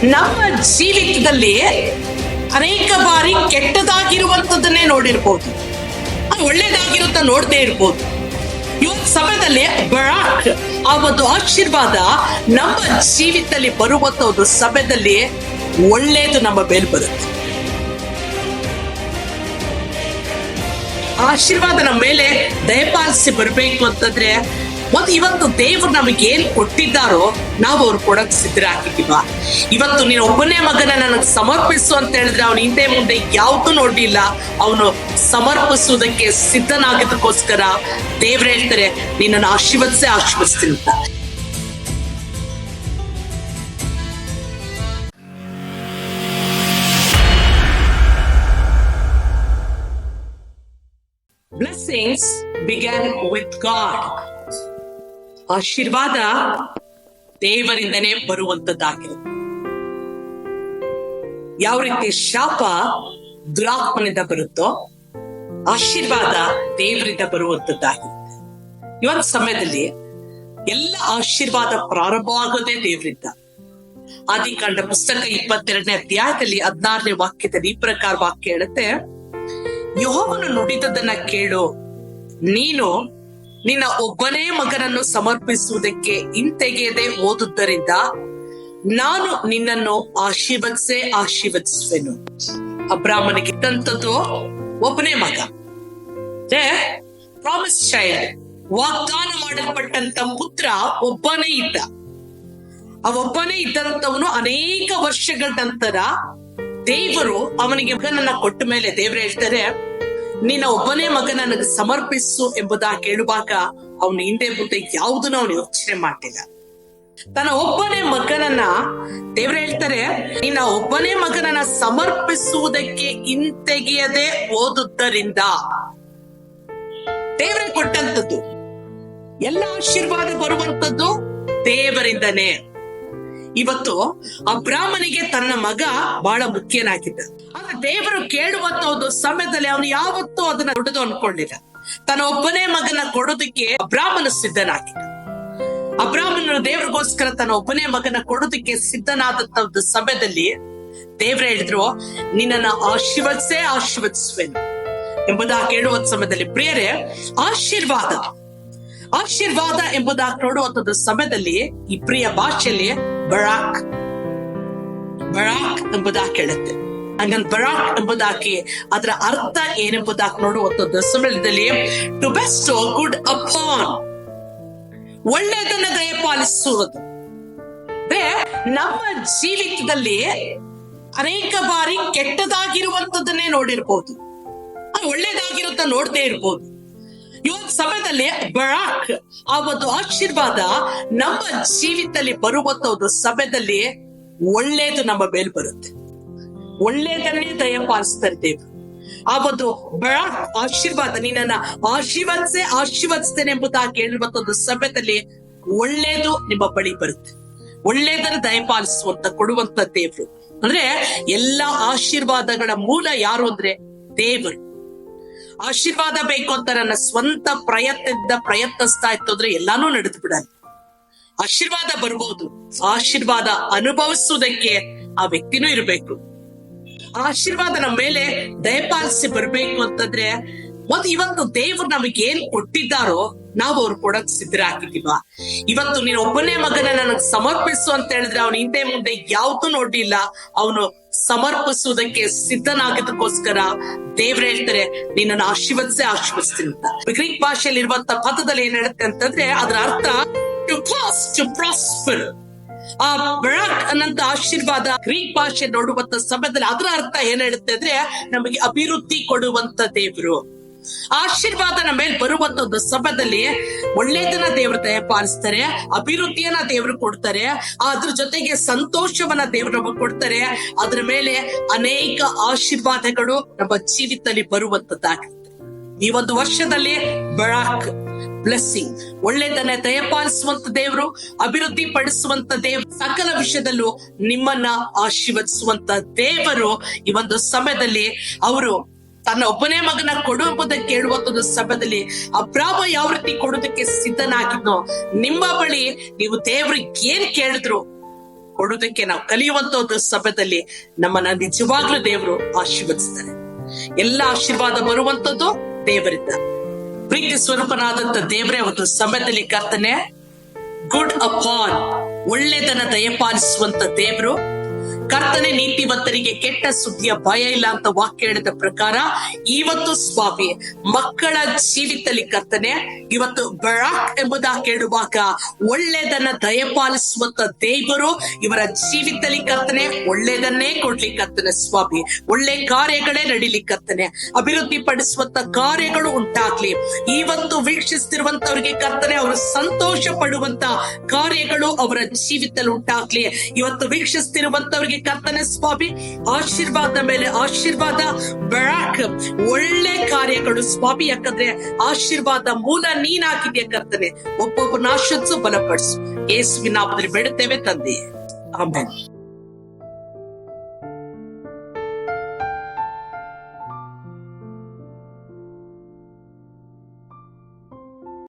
ನಮ್ಮ ಜೀವಿತದಲ್ಲಿ ಅನೇಕ ಬಾರಿ ಕೆಟ್ಟದಾಗಿರುವಂತದ್ದನ್ನೇ ನೋಡಿರ್ಬೋದು, ಒಳ್ಳೇದಾಗಿರುತ್ತ ನೋಡದೇ ಇರ್ಬೋದು. ಇವತ್ತು ಸಮಯದಲ್ಲಿ ಬರಾಕ್ ಆ ಒಂದು ಆಶೀರ್ವಾದ ನಮ್ಮ ಜೀವಿತದಲ್ಲಿ ಬರುವಂತ ಒಂದು ಸಮಯದಲ್ಲಿ ಒಳ್ಳೇದು ನಮ್ಮ ಮೇಲೆ ಬರುತ್ತೆ. ಆಶೀರ್ವಾದ ನಮ್ಮ ಮೇಲೆ ದಯಪಾಲಿಸಿ ಬರ್ಬೇಕು ಅಂತಂದ್ರೆ ಮತ್ತು ಇವತ್ತು ದೇವರು ನಮಗೆ ಏನ್ ಕೊಟ್ಟಿದ್ದಾರೋ ನಾವು ಅವ್ರು ಕೊಡಕ್ ಸಿದ್ಧರಾಗಿದ್ದೀವ. ಇವತ್ತು ನೀನು ಒಬ್ಬನೇ ಮಗನ ನನಗೆ ಸಮರ್ಪಿಸು ಅಂತ ಹೇಳಿದ್ರೆ ಅವನು ಹಿಂದೆ ಮುಂದೆ ಯಾವ್ದು ನೋಡ್ಲಿಲ್ಲ, ಅವನು ಸಮರ್ಪಿಸುವುದಕ್ಕೆ ಸಿದ್ಧನಾಗಿದ್ದಕ್ಕೋಸ್ಕರ ದೇವ್ರು ಹೇಳ್ತಾರೆ ನಿನ್ನನ್ನು ಆಶೀರ್ವದಿಸ್ತೀನಿ ಅಂತ. Blessings began with God. ಆಶೀರ್ವಾದ ದೇವರಿಂದನೇ ಬರುವಂತದ್ದಾಗಿರುತ್ತೆ. ಯಾವ ರೀತಿ ಶಾಪ ದುರಾತ್ಮನಿಂದ ಬರುತ್ತೋ ಆಶೀರ್ವಾದ ದೇವರಿಂದ ಬರುವಂತದ್ದಾಗಿರುತ್ತೆ. ಇವತ್ತು ಸಮಯದಲ್ಲಿ ಎಲ್ಲ ಆಶೀರ್ವಾದ ಪ್ರಾರಂಭವಾಗೋದೇ ದೇವರಿಂದ. ಆದಿಕಾಂಡ ಪುಸ್ತಕ 22ನೇ ಅಧ್ಯಾಯದಲ್ಲಿ 16ನೇ ವಾಕ್ಯದಲ್ಲಿ ಈ ಪ್ರಕಾರ ವಾಕ್ಯ ಹೇಳುತ್ತೆ, ಯೆಹೋವನು ನುಡಿದದನ್ನ ಕೇಳು, ನೀನು ನಿನ್ನ ಒಬ್ಬನೇ ಮಗನನ್ನು ಸಮರ್ಪಿಸುವುದಕ್ಕೆ ಹಿಂತೆಗೆಯದೆ ಹೋದುದರಿಂದ ನಾನು ನಿನ್ನನ್ನು ಆಶೀರ್ವದಿಸುವೆನು. ಅಬ್ರಾಹ್ಮನಿಗೆ ಇದ್ದಂಥದ್ದು ಒಬ್ಬನೇ ಮಗ, ಪ್ರಾಮಿಸ್ ಚೈಲ್ಡ್, ವಾಗ್ದಾನ ಮಾಡಲ್ಪಟ್ಟಂತ ಪುತ್ರ ಒಬ್ಬನೇ ಇದ್ದ. ಆ ಒಬ್ಬನೇ ಇದ್ದಂಥವನು ಅನೇಕ ವರ್ಷಗಳ ನಂತರ ದೇವರು ಅವನಿಗೆ ಮಗನನ್ನ ಕೊಟ್ಟ ಮೇಲೆ ದೇವರು ಹೇಳ್ತಾರೆ, ನಿನ್ನ ಒಬ್ಬನೇ ಮಗ ನನಗೆ ಸಮರ್ಪಿಸು ಎಂಬುದಾಗಿ ಹೇಳುವಾಗ ಅವನು ಹಿಂದೆ ಮುಂದೆ ಯಾವುದನ್ನು ಅವನು ಯೋಚನೆ ಮಾಡ್ತಿಲ್ಲ. ತನ್ನ ಒಬ್ಬನೇ ಮಗನನ್ನ ದೇವ್ರು ಹೇಳ್ತಾರೆ, ನಿನ್ನ ಒಬ್ಬನೇ ಮಗನನ್ನ ಸಮರ್ಪಿಸುವುದಕ್ಕೆ ಹಿಂತೆಗೆಯದೆ ಹೋದುದರಿಂದ. ದೇವರೇ ಕೊಟ್ಟಂತದ್ದು ಎಲ್ಲ ಆಶೀರ್ವಾದ ಬರುವಂತದ್ದು ದೇವರಿಂದನೇ. ಇವತ್ತು ಅಬ್ರಾಹ್ಮನಿಗೆ ತನ್ನ ಮಗ ಬಹಳ ಮುಖ್ಯನಾಗಿದ್ದ. ಆದ್ರೆ ದೇವರು ಕೇಳುವಂತ ಒಂದು ಸಮಯದಲ್ಲಿ ಅವನು ಯಾವತ್ತೂ ಅದನ್ನ ದೊಡ್ಡದು ಅನ್ಕೊಳ್ಳಿಲ್ಲ. ತನ್ನ ಒಬ್ಬನೇ ಮಗನ ಕೊಡೋದಕ್ಕೆ ಅಬ್ರಾಹ್ಮನ ಸಿದ್ಧನಾಗಿದ್ದ. ಅಬ್ರಾಹ್ಮನ ದೇವರಿಗೋಸ್ಕರ ತನ್ನ ಒಬ್ಬನೇ ಮಗನ ಕೊಡೋದಕ್ಕೆ ಸಿದ್ಧನಾದಂತ ಒಂದು ಸಮಯದಲ್ಲಿ ದೇವ್ರು ಹೇಳಿದ್ರು, ನಿನ್ನನ್ನ ಆಶೀರ್ವದಿಸುವೆನು ಎಂಬುದಾಗಿ ಹೇಳುವಂತ ಸಮಯದಲ್ಲಿ ಪ್ರಿಯರೇ, ಆಶೀರ್ವಾದ ಎಂಬುದಾಗಿ ನೋಡುವಂತದ್ದು ಸಮಯದಲ್ಲಿ ಈ ಪ್ರಿಯ ಭಾಷೆಯಲ್ಲಿ ಬರಾಕ್ ಎಂಬುದಾಗಿ ಹೇಳುತ್ತೆ. ಹಂಗಂತ ಬರಾಕ್ ಎಂಬುದಾಗಿ ಅದರ ಅರ್ಥ ಏನೆಂಬುದಾಗಿ ನೋಡುವಂತದ್ದು ಸಮಯದಲ್ಲಿ ಟು ಬೆಸ್ಟ್ ಗುಡ್ ಅಪಾನ್, ಒಳ್ಳೆಯದನ್ನ ದಯಪಾಲಿಸುವುದು. ನಮ್ಮ ಜೀವಿತದಲ್ಲಿ ಅನೇಕ ಬಾರಿ ಕೆಟ್ಟದಾಗಿರುವಂತದ್ದನ್ನೇ ನೋಡಿರ್ಬೋದು, ಒಳ್ಳೇದಾಗಿರುತ್ತ ನೋಡದೇ ಇರ್ಬೋದು. ಇವತ್ತು ಸಮಯದಲ್ಲಿ ಬರಾಕ್ ಆ ಒಂದು ಆಶೀರ್ವಾದ ನಮ್ಮ ಜೀವಿತದಲ್ಲಿ ಬರುವಂತ ಒಂದು ಸಮಯದಲ್ಲಿ ಒಳ್ಳೇದು ನಮ್ಮ ಮೇಲೆ ಬರುತ್ತೆ. ಒಳ್ಳೇದನ್ನೇ ದಯಪಾಲಿಸ್ತಾರೆ ದೇವರು. ಆ ಒಂದು ಬರಾಕ್ ಆಶೀರ್ವಾದ ನಿನ್ನನ್ನ ಆಶೀರ್ವದಿಸ್ತೇನೆ ಎಂಬುದಾಗಿ ಹೇಳುವಂತ ಒಂದು ಸಮಯದಲ್ಲಿ ಒಳ್ಳೇದು ನಿಮ್ಮ ಬಳಿ ಬರುತ್ತೆ. ಒಳ್ಳೇದನ್ನು ದಯಪಾಲಿಸುವಂತ ಕೊಡುವಂತ ದೇವರು. ಅಂದ್ರೆ ಎಲ್ಲಾ ಆಶೀರ್ವಾದಗಳ ಮೂಲ ಯಾರು ಅಂದ್ರೆ ದೇವರು. ಆಶೀರ್ವಾದ ಬೇಕು ಅಂತ ನನ್ನ ಸ್ವಂತ ಪ್ರಯತ್ನದಿಂದ ಪ್ರಯತ್ನಿಸ್ತಾ ಇತ್ತು ಅಂದ್ರೆ ಎಲ್ಲಾನು ನಡೆದು ಬಿಡಲ್ಲ. ಆಶೀರ್ವಾದ ಬರ್ಬೋದು, ಆಶೀರ್ವಾದ ಅನುಭವಿಸುವುದಕ್ಕೆ ಆ ವ್ಯಕ್ತಿನೂ ಇರಬೇಕು. ಆಶೀರ್ವಾದ ನಮ್ಮ ಮೇಲೆ ದಯಪಾಲಿಸಿ ಬರ್ಬೇಕು ಅಂತಂದ್ರೆ ಮತ್ತು ಇವತ್ತು ದೇವರು ನಮಗೆ ಏನ್ ಕೊಟ್ಟಿದ್ದಾರೋ ನಾವು ಅವ್ರು ಕೊಡಕ್ ಸಿದ್ಧರಾಗಿದ್ದೀವ. ಇವತ್ತು ನೀನು ಒಬ್ಬನೇ ಮಗನ ನನಗೆ ಸಮರ್ಪಿಸು ಅಂತ ಹೇಳಿದ್ರೆ ಅವನು ಹಿಂದೆ ಮುಂದೆ ಯಾವ್ದು ನೋಡ್ಲಿಲ್ಲ, ಅವನು ಸಮರ್ಪಿಸುವುದಕ್ಕೆ ಸಿದ್ಧನಾಗಿದ್ದಕ್ಕೋಸ್ಕರ ದೇವ್ರು ಹೇಳ್ತಾರೆ ನಿನ್ನನ್ನು ಆಶೀರ್ವದಿಸ್ತೀನಿ ಅಂತ. ಗ್ರೀಕ್ ಭಾಷೆಯಲ್ಲಿ ಇರುವಂತ ಪದದಲ್ಲಿ ಏನ್ ಹೇಳುತ್ತೆ ಅಂತಂದ್ರೆ ಅದರ ಅರ್ಥ ಟು ಪ್ರಾಸ್ಪರ್. ಆ ಬರಾಕ್ ಅನ್ನಂತ ಆಶೀರ್ವಾದ ಗ್ರೀಕ್ ಭಾಷೆ ನೋಡುವಂತ ಸಮಯದಲ್ಲಿ ಅದರ ಅರ್ಥ ಏನ್ ಹೇಳುತ್ತೆ ಅಂದ್ರೆ ನಮಗೆ ಅಭಿವೃದ್ಧಿ ಕೊಡುವಂತ ದೇವರು. ಆಶೀರ್ವಾದ ನಮ್ಮ ಮೇಲೆ ಬರುವಂತ ಒಂದು ಸಮಯದಲ್ಲಿ ಒಳ್ಳೇದನ್ನ ದೇವರು ದಯಪಾಲಿಸ್ತಾರೆ, ಅಭಿವೃದ್ಧಿಯನ್ನ ದೇವರು ಕೊಡ್ತಾರೆ, ಅದ್ರ ಜೊತೆಗೆ ಸಂತೋಷವನ್ನ ದೇವರು ನಮಗೆ ಕೊಡ್ತಾರೆ. ಅದ್ರ ಮೇಲೆ ಅನೇಕ ಆಶೀರ್ವಾದಗಳು ನಮ್ಮ ಜೀವಿತದಲ್ಲಿ ಬರುವಂತದ್ದಾಗಿರುತ್ತೆ. ಈ ಒಂದು ವರ್ಷದಲ್ಲಿ ಬರಾಕ್ ಬ್ಲೆಸ್ಸಿಂಗ್, ಒಳ್ಳೆದನ್ನ ದಯಪಾಲಿಸುವಂತ ದೇವರು, ಅಭಿವೃದ್ಧಿ ಪಡಿಸುವಂತ ದೇವರು, ಸಕಲ ವಿಷಯದಲ್ಲೂ ನಿಮ್ಮನ್ನ ಆಶೀರ್ವದಿಸುವಂತ ದೇವರು ಈ ಒಂದು ಸಮಯದಲ್ಲಿ ಅವರು ತನ್ನ ಒಬ್ಬನೇ ಮಗನ ಕೊಡುವುದಕ್ಕೆ ಕೇಳುವಂತ ಸಮಯದಲ್ಲಿ ಅಬ್ರಾಮ ಯಾವ ರೀತಿ ಕೊಡೋದಕ್ಕೆ ಸಿದ್ಧನಾಗಿದ್ನೋ ನಿಮ್ಮ ಬಳಿ ನೀವು ದೇವ್ರಿಗೆ ಏನ್ ಕೇಳಿದ್ರು ಕೊಡುವುದಕ್ಕೆ ನಾವು ಕಲಿಯುವಂತ ಒಂದು ಸಮಯದಲ್ಲಿ ನಮ್ಮನ್ನ ನಿಜವಾಗ್ಲೂ ದೇವರು ಆಶೀರ್ವದಿಸ್ತಾರೆ. ಎಲ್ಲ ಆಶೀರ್ವಾದ ಬರುವಂತದ್ದು ದೇವರಿಂದ. ಪ್ರೀತಿ ಸ್ವರೂಪನಾದಂತ ದೇವರೇ ಒಂದು ಸಮಯದಲ್ಲಿ ಕರ್ತನೆ ಗುಡ್ ಅಪಾನ್, ಒಳ್ಳೆದನ್ನ ದಯಪಾಲಿಸುವಂತ ದೇವರು. ಕರ್ತನೆ ನೀತಿವಂತರಿಗೆ ಕೆಟ್ಟ ಸುದ್ದಿಯ ಭಯ ಇಲ್ಲ ಅಂತ ವಾಕ್ಯ ಹೇಳಿದ ಪ್ರಕಾರ ಇವತ್ತು ಸ್ವಾಮಿ ಮಕ್ಕಳ ಜೀವಿತದಲ್ಲಿ ಕರ್ತನೆ ಇವತ್ತು ಬರಾಕ್ ಎಂಬುದಾಗಿ ಹೇಳುವಾಗ ಒಳ್ಳೆದನ್ನ ದಯಪಾಲಿಸುವಂತ ದೇವರು ಇವರ ಜೀವಿತದಲ್ಲಿ ಕರ್ತನೆ ಒಳ್ಳೆದನ್ನೇ ಕೊಡ್ಲಿಕ್ಕತ್ತನೆ ಸ್ವಾಮಿ. ಒಳ್ಳೆ ಕಾರ್ಯಗಳೇ ನಡಿಲಿಕ್ಕತ್ತನೆ, ಅಭಿವೃದ್ಧಿ ಪಡಿಸುವಂತ ಕಾರ್ಯಗಳು ಉಂಟಾಗ್ಲಿ. ಇವತ್ತು ವೀಕ್ಷಿಸ್ತಿರುವಂತವ್ರಿಗೆ ಕರ್ತನೆ ಅವರು ಸಂತೋಷ ಪಡುವಂತ ಕಾರ್ಯಗಳು ಅವರ ಜೀವಿತದಲ್ಲಿ ಉಂಟಾಗ್ಲಿ. ಇವತ್ತು ವೀಕ್ಷಿಸ್ತಿರುವಂತವ್ರಿಗೆ ಕರ್ತನೆ ಸ್ವಾಮಿ ಆಶೀರ್ವಾದ ಮೇಲೆ ಆಶೀರ್ವಾದ, ಬರಾಕ್ ಒಳ್ಳೆ ಕಾರ್ಯಗಳು ಸ್ವಾಮಿ. ಯಾಕಂದ್ರೆ ಆಶೀರ್ವಾದ ಮೂಲ ನೀನಾಗಿದೆಯ ಕರ್ತನೆ. ಒಬ್ಬೊಬ್ಬನ ಆಶೀರ್ವದಿಸು, ಬಲಪಡಿಸು. ಯೇಸುವಿನ ನಾಮದಲ್ಲಿ ಬೇಡುತ್ತೇವೆ ತಂದೆ, ಆಮೆನ್.